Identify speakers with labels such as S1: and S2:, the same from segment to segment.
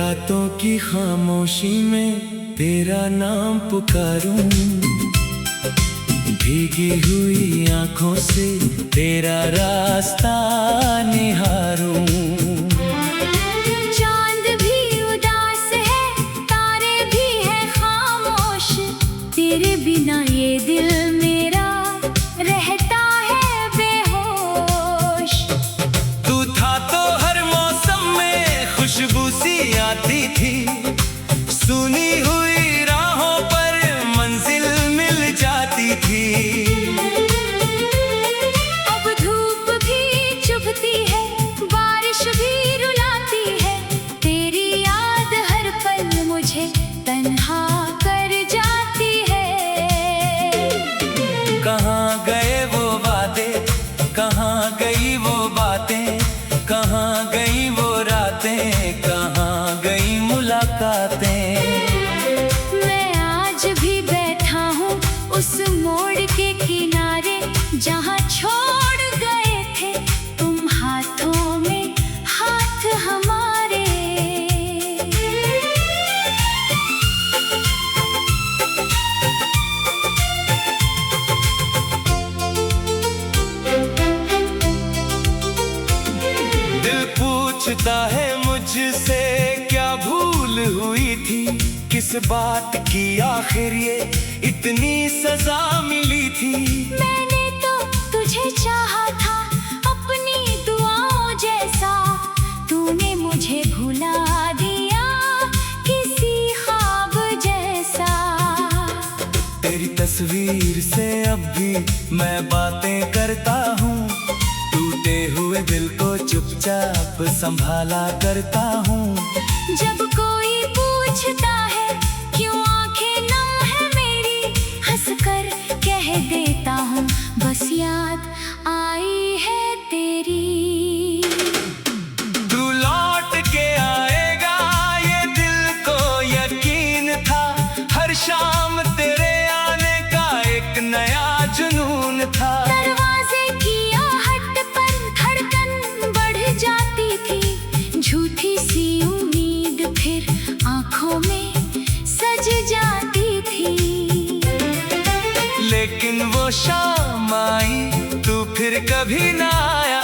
S1: रातों की खामोशी में तेरा नाम पुकारूं, भीगी हुई आंखों से तेरा रास्ता निहारूं।
S2: चांद भी उदास है, तारे भी हैं खामोश, तेरे बिना ये दिल मेरा रहता है बेहोश।
S1: तू था तो हर मौसम में खुशबू सी आती थी, सुनी हुई राहों पर मंजिल मिल जाती थी।
S2: अब धूप भी चुभती है, बारिश भी रुलाती है, तेरी याद हर पल मुझे तन्हा कर जाती है।
S1: कहाँ गए वो वादे, कहाँ गई वो बातें, कहाँ गई वो रातें, कहाँ गई मुलाकातें।
S2: मैं आज भी बैठा हूँ उस मोड़ के किनारे, जहाँ छोड़ गए थे तुम हाथों में हाथ हमारे।
S1: दिल पूछता है मुझसे क्या भूल हुई थी, किस बात की आखिर ये इतनी सजा मिली थी।
S2: मैंने तो तुझे चाहा था अपनी दुआओं जैसा, तूने मुझे भुला दिया किसी ख्वाब जैसा।
S1: तेरी तस्वीर से अब भी मैं बातें करता हूँ, टूटे हुए दिल को चुपचाप संभाला करता हूँ।
S2: जब कोई पूछता है क्यों आंखें नम है मेरी, हंसकर कह देता हूँ बस याद आई है तेरी।
S1: तू लौट के आएगा ये दिल को यकीन था, हर शाम तेरे आने का एक नया जुनून था।
S2: दरवाजे की आहट पर धड़कन बढ़ जाती थी, झूठी सी उम्मीद फिर आंखों में सज जाती थी।
S1: लेकिन वो शाम आई तू फिर कभी ना आया,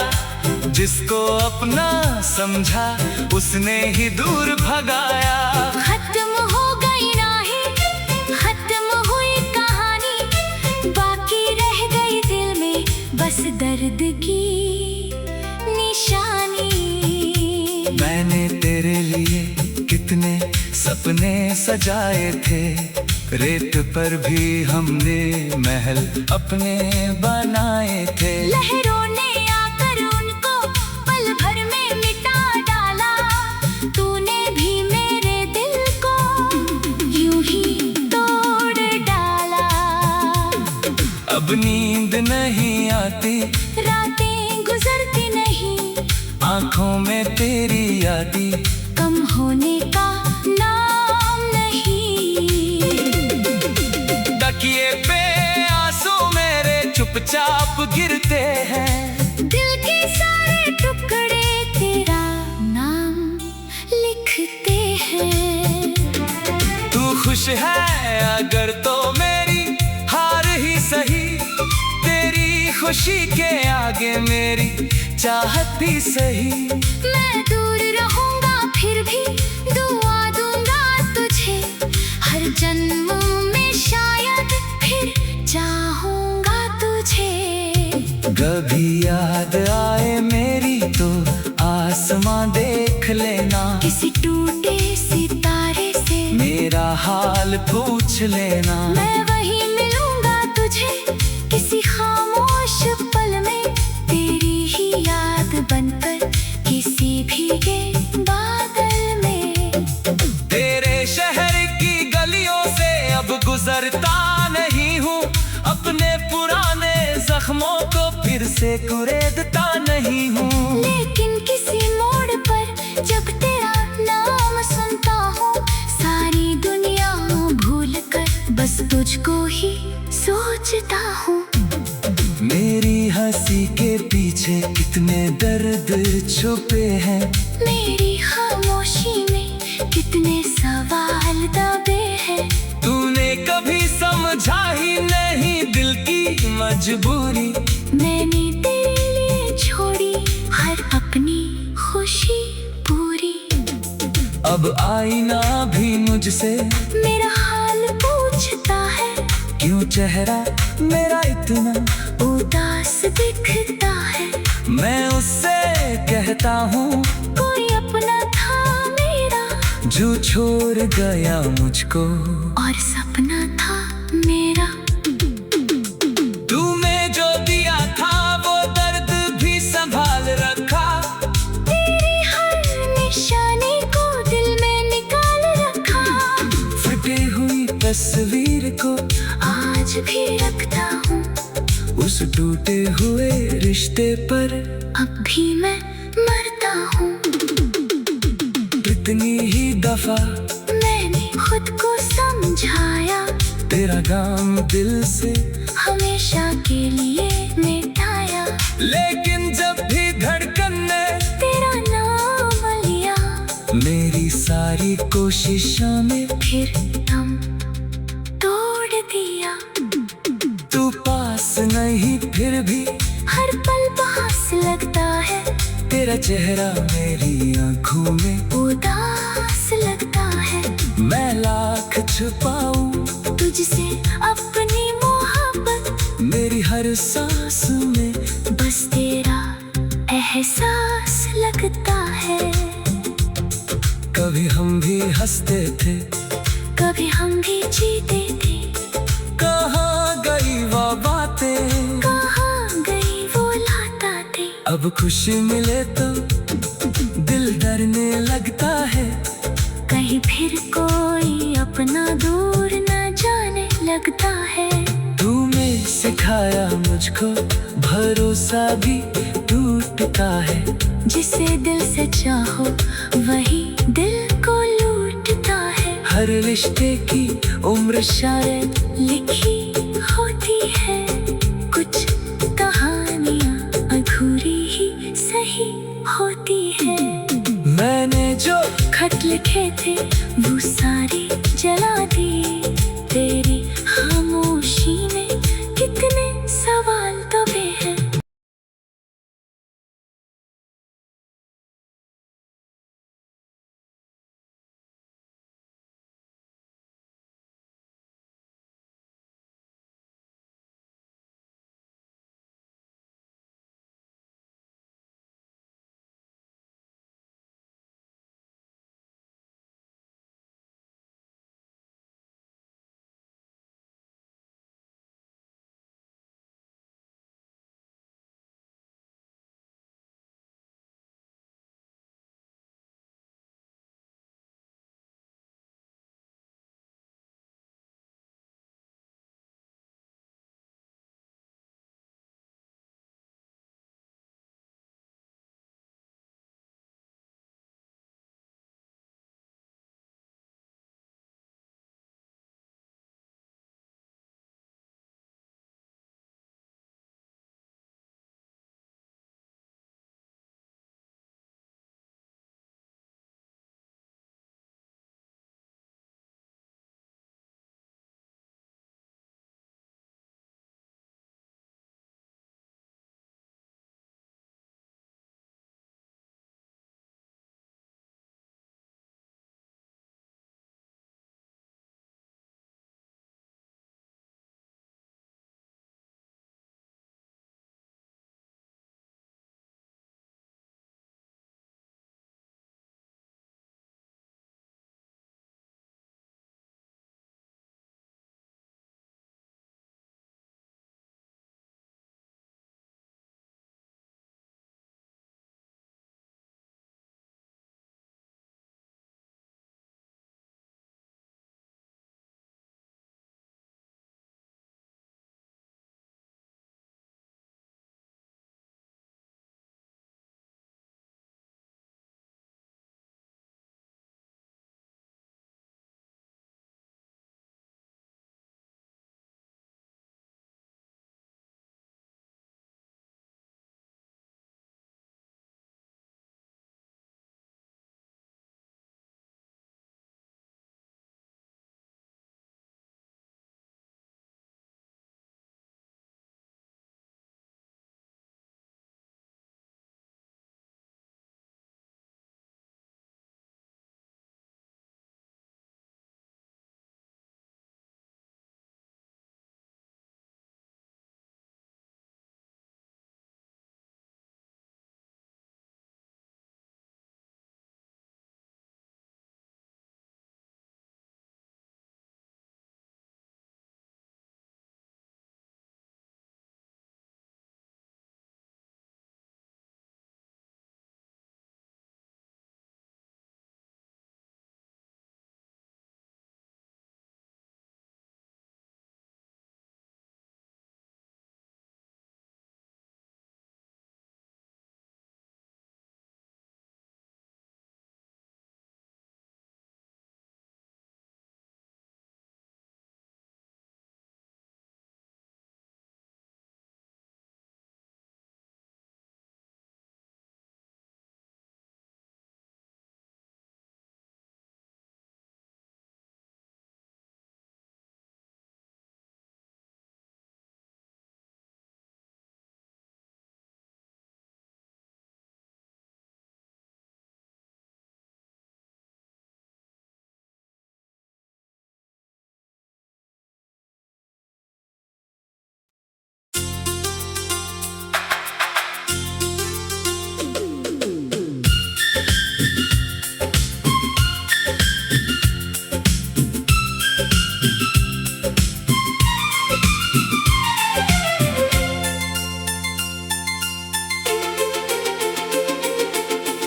S1: जिसको अपना समझा उसने ही दूर भगाया।
S2: खत्म हो गई राहें, खत्म हुई कहानी, बाकी रह गई दिल में बस दर्द की निशानी।
S1: मैंने तेरे लिए कितने सपने सजाए थे, रेत पर भी हमने महल अपने बनाए थे।
S2: लहरों ने आकर उनको पल भर में मिटा डाला, तूने भी मेरे दिल को यूं ही तोड़ डाला।
S1: अब नींद नहीं आती,
S2: रातें गुजरती नहीं,
S1: आंखों में तेरी यादी
S2: कम होने का नाम नहीं।
S1: तकिए पे आंसू मेरे चुपचाप गिरते हैं,
S2: दिल के सारे टुकड़े तेरा नाम लिखते हैं।
S1: तू खुश है अगर तो मेरी हार ही सही, तेरी खुशी के आगे मेरी चाहत भी सही।
S2: मैं दूर रहूंगा फिर भी दुआ दूंगा तुझे, हर जन्म में शायद फिर चाहूंगा तुझे।
S1: कभी याद आए मेरी तो आसमां देख लेना,
S2: किसी टूटे सितारे से
S1: मेरा हाल पूछ लेना।
S2: मैं वहीं मिलूंगा तुझे किसी खामोश पल में, तेरी ही याद बनकर किसी भीगे बादल में।
S1: तेरे शहर की गलियों से अब गुजरता नहीं हूँ, अपने पुराने जख्मों को फिर से कुरेदता नहीं हूँ।
S2: लेकिन किसी मोड़ पर जब तेरा नाम सुनता हूँ, सारी दुनिया भूल कर बस तुझको ही सोचता हूँ।
S1: मेरी हंसी के पीछे कितने दर्द छुपे हैं,
S2: मेरी खामोशी में कितने सवाल दबे हैं,
S1: तूने कभी समझा ही नहीं दिल की मजबूरी।
S2: मैंने तेरे लिए छोड़ी हर अपनी खुशी पूरी।
S1: अब आईना भी मुझसे
S2: मेरा हाल पूछता है,
S1: क्यों चेहरा मेरा इतना
S2: उदास दिखता है।
S1: मैं उससे कहता हूँ
S2: कोई अपना था मेरा,
S1: जो छोड़ गया मुझको।
S2: और सपना था मेरा।
S1: तूने जो दिया था वो दर्द भी संभाल रखा।
S2: तेरी हर निशानी को दिल में निकाल रखा।
S1: फटी हुई तस्वीर को
S2: आज भी रखता हूँ,
S1: उस टूटे हुए रिश्ते पर
S2: अब भी मैं मरता हूँ।
S1: इतनी ही दफा
S2: मैंने खुद को समझाया,
S1: तेरा काम दिल से
S2: हमेशा के लिए मिटाया।
S1: लेकिन जब भी धड़कन ने
S2: तेरा नाम लिया,
S1: मेरी सारी कोशिशों में
S2: फिर दम तोड़ दिया।
S1: तू पास नहीं फिर भी
S2: हर पल पास लगता है,
S1: तेरा चेहरा मेरी आंखों में
S2: उदास लगता है।
S1: मैं लाख छुपाऊं
S2: तुझसे अपनी मोहब्बत,
S1: मेरी हर सांस में
S2: बस तेरा एहसास लगता है।
S1: कभी हम भी हंसते थे,
S2: कभी हम भी जीते थे,
S1: कहाँ गई वो बातें।
S2: कहाँ गई वो लाता थे।
S1: अब खुशी मिले तो दिल डरने लगता है,
S2: कहीं फिर कोई अपना दूर न जाने लगता है।
S1: तूने सिखाया मुझको भरोसा भी टूटता है।
S2: जिसे दिल से चाहो वही दिल को लूटता है।
S1: हर रिश्ते की उम्र शायद
S2: लिखी होती है, कुछ कहानियाँ अधूरी ही सही होती है।
S1: मैंने जो
S2: खत लिखे थे वो सारी जला दिए, तेरी खामोशी ने कितने सवाल दबे हैं।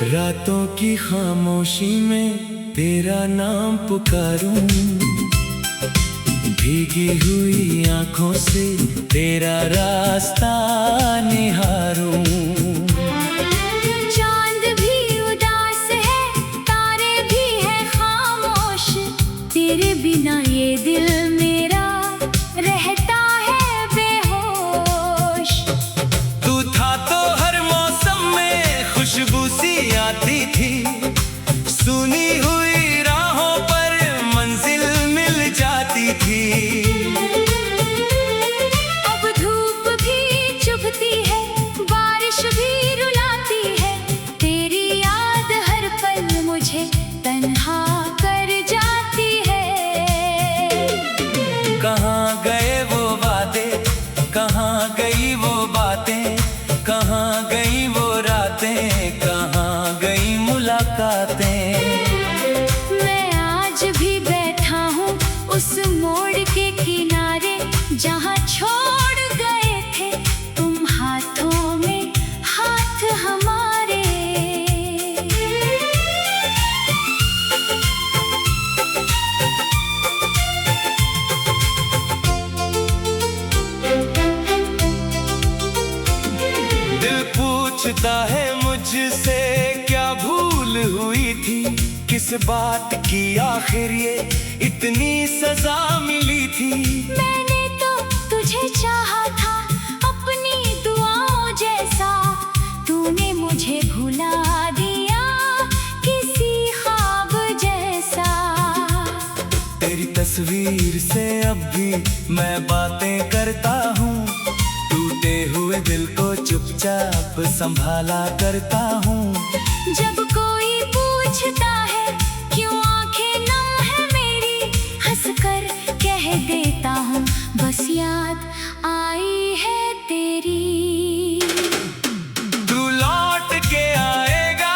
S1: रातों की खामोशी में तेरा नाम पुकारूं, भीगी हुई आंखों से तेरा रास्ता निहारूं।
S2: चांद भी उदास है, तारे भी है खामोश, तेरे बिना ये दिल मेरा रहता है बेहोश।
S1: तू था तो हर मौसम में खुशबू सी आती थी, सुनी हुई राहों पर मंजिल मिल जाती थी।
S2: अब धूप भी चुभती है, बारिश भी रुलाती है, तेरी याद हर पल मुझे तन्हा कर जाती है।
S1: कहाँ गए वो वादे, कहाँ गई वो बातें, कहाँ गई वो रातें, कहाँ गई मुलाकातें।
S2: मैं आज भी बैठा हूँ उस मोड़ के किनारे, जहाँ छोड़ गए थे तुम हाथों में हाथ हमारे।
S1: दिल पूछता है मुझसे क्या भूल हुई थी, किस बात की आखिर ये इतनी सजा मिली थी।
S2: मैंने तो तुझे चाहा था अपनी दुआओं जैसा, तूने मुझे भुला दिया किसी ख्वाब जैसा।
S1: तेरी तस्वीर से अब भी मैं बातें करता हूँ, टूटे हुए दिल को चुपचाप संभाला करता हूँ।
S2: जब कोई पूछता है क्यों आंखें नम है मेरी, हंसकर कह देता हूँ बस याद आई है तेरी।
S1: तू लौट के आएगा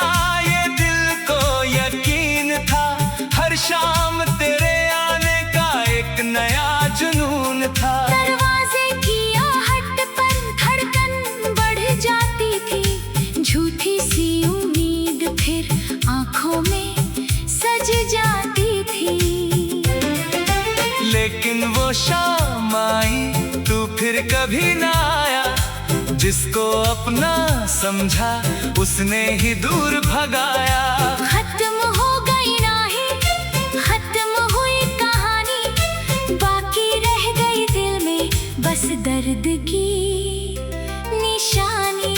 S1: ये दिल को यकीन था, हर शाम तेरे आने का एक नया जुनून था।
S2: दरवाजे की आहट पर धड़कन बढ़ जाती थी, झूठी सी उम्मीद फिर आंखों में सज जाती थी।
S1: लेकिन वो शाम आई तू फिर कभी ना आया, जिसको अपना समझा उसने ही दूर भगाया।
S2: खत्म हो गई नाही, खत्म हुई कहानी, बाकी रह गई दिल में बस दर्द की निशानी।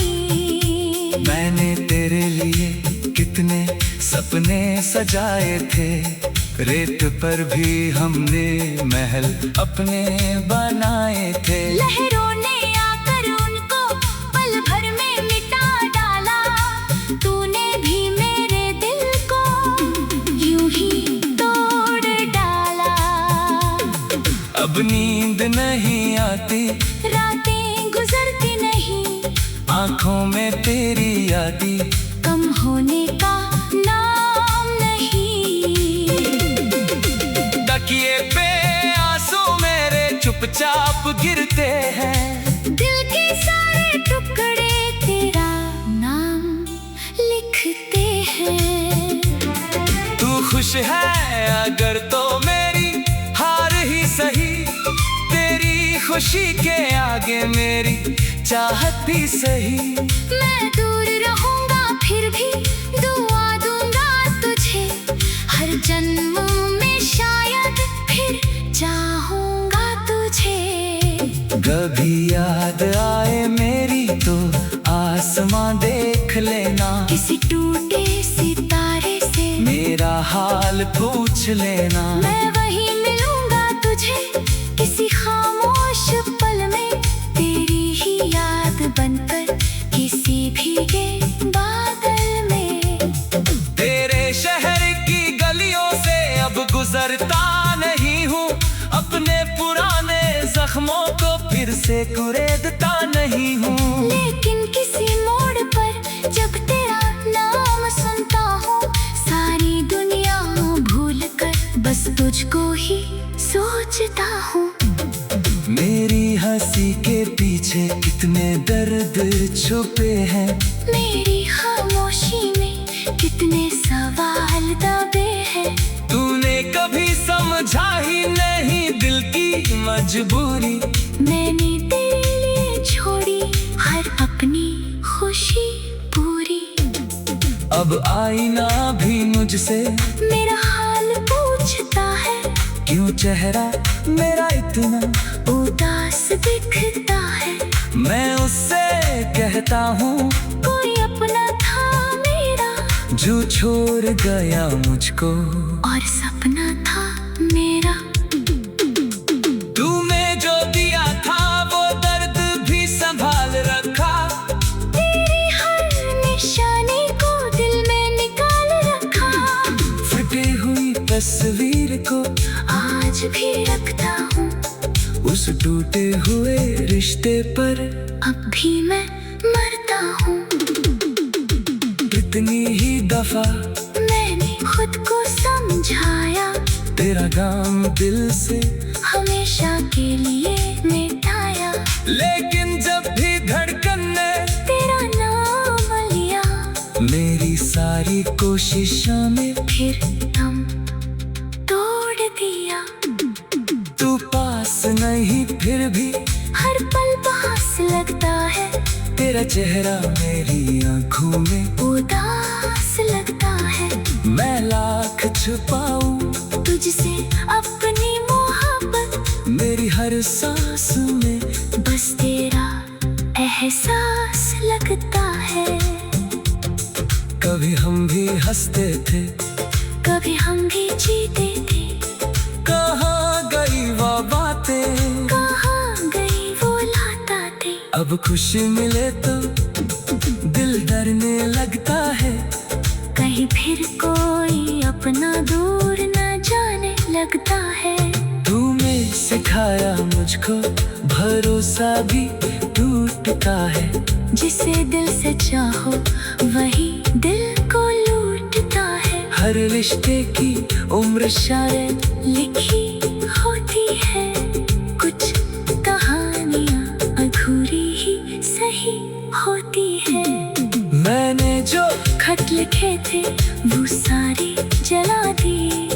S1: मैंने तेरे लिए कितने सपने सजाए थे, रेत पर भी हमने महल अपने बनाए थे।
S2: लहरों ने आकर उनको पल भर में मिटा डाला, तूने भी मेरे दिल को यूं ही तोड़ डाला।
S1: अब नींद नहीं आती,
S2: रातें गुजरती नहीं,
S1: आंखों में तेरी यादी
S2: कम होने का नाम नहीं।
S1: तकिए पे आंसू मेरे चुपचाप गिरते हैं,
S2: दिल के सारे टुकड़े तेरा नाम लिखते हैं।
S1: तू खुश है अगर तो मेरी हार ही सही, तेरी खुशी के आगे मेरी चाहत भी सही।
S2: मैं दूर रहूंगा फिर भी दुआ दूंगा तुझे, हर जन्म में शायद फिर चाहूंगा तुझे।
S1: कभी याद आए मेरी तो आसमां देख लेना,
S2: किसी टूटे सितारे से
S1: मेरा हाल पूछ लेना।
S2: मैं वहीं मिलूंगा तुझे किसी खामोश पल में, तेरी ही याद बनकर किसी भीगे बादल में।
S1: तेरे शहर की गलियों से अब गुजरता नहीं हूँ, अपने पुराने जख्मों को फिर से कुरेदता नहीं हूँ।
S2: लेकिन किसी मोड़ पर जब तेरा नाम सुनता हूँ, सारी दुनिया भूल कर बस तुझको ही सोचता हूँ।
S1: मेरी हंसी के पीछे कितने दर्द छुपे हैं,
S2: मेरी खामोशी में कितने सवाल दबे हैं,
S1: तूने कभी समझा ही नहीं दिल की मजबूरी।
S2: मैंने तेरे लिए छोड़ी हर अपनी खुशी पूरी।
S1: अब आईना भी मुझसे
S2: मेरा हाल पूछता है,
S1: क्यों चेहरा मेरा इतना
S2: उदास दिखता है।
S1: मैं उससे कहता हूँ
S2: कोई अपना था मेरा,
S1: जो छोड़ गया मुझको।
S2: और सपना था मेरा।
S1: तूने जो दिया था वो दर्द भी संभाल रखा।
S2: तेरी हर निशानी को दिल में निकाल रखा।
S1: फटी हुई तस्वीर को
S2: आज भी रखता हूँ,
S1: उस टूटे हुए रिश्ते पर
S2: अब भी मैं मरता हूँ।
S1: इतनी ही दफा
S2: मैंने खुद को समझाया,
S1: तेरा काम दिल से
S2: हमेशा के लिए मिटाया।
S1: लेकिन जब भी धड़कन ने
S2: तेरा नाम लिया,
S1: मेरी सारी कोशिशों में
S2: फिर दम तोड़ दिया।
S1: तू पास नहीं फिर भी
S2: हर पल पास लगता है,
S1: तेरा चेहरा मेरी आंखों में
S2: उदास लगता है।
S1: मैं लाख छुपाऊं
S2: तुझसे अपनी मोहब्बत,
S1: मेरी हर सांस में
S2: बस तेरा एहसास लगता है।
S1: कभी हम भी हंसते थे,
S2: कभी हम भी जीते थे,
S1: कहाँ गई वो बातें।
S2: कहाँ गई वो लाता थे।
S1: अब खुशी मिले तो दिल डरने लगता है,
S2: कहीं फिर कोई अपना दूर न जाने लगता है।
S1: तूने सिखाया मुझको भरोसा भी टूटता है।
S2: जिसे दिल से चाहो वही दिल को लूटता है।
S1: हर रिश्ते की उम्र शायद
S2: लिखी होती है, कुछ कहानियाँ अधूरी ही सही होती है।
S1: मैंने जो
S2: खत लिखे थे वो सारे जला दिए,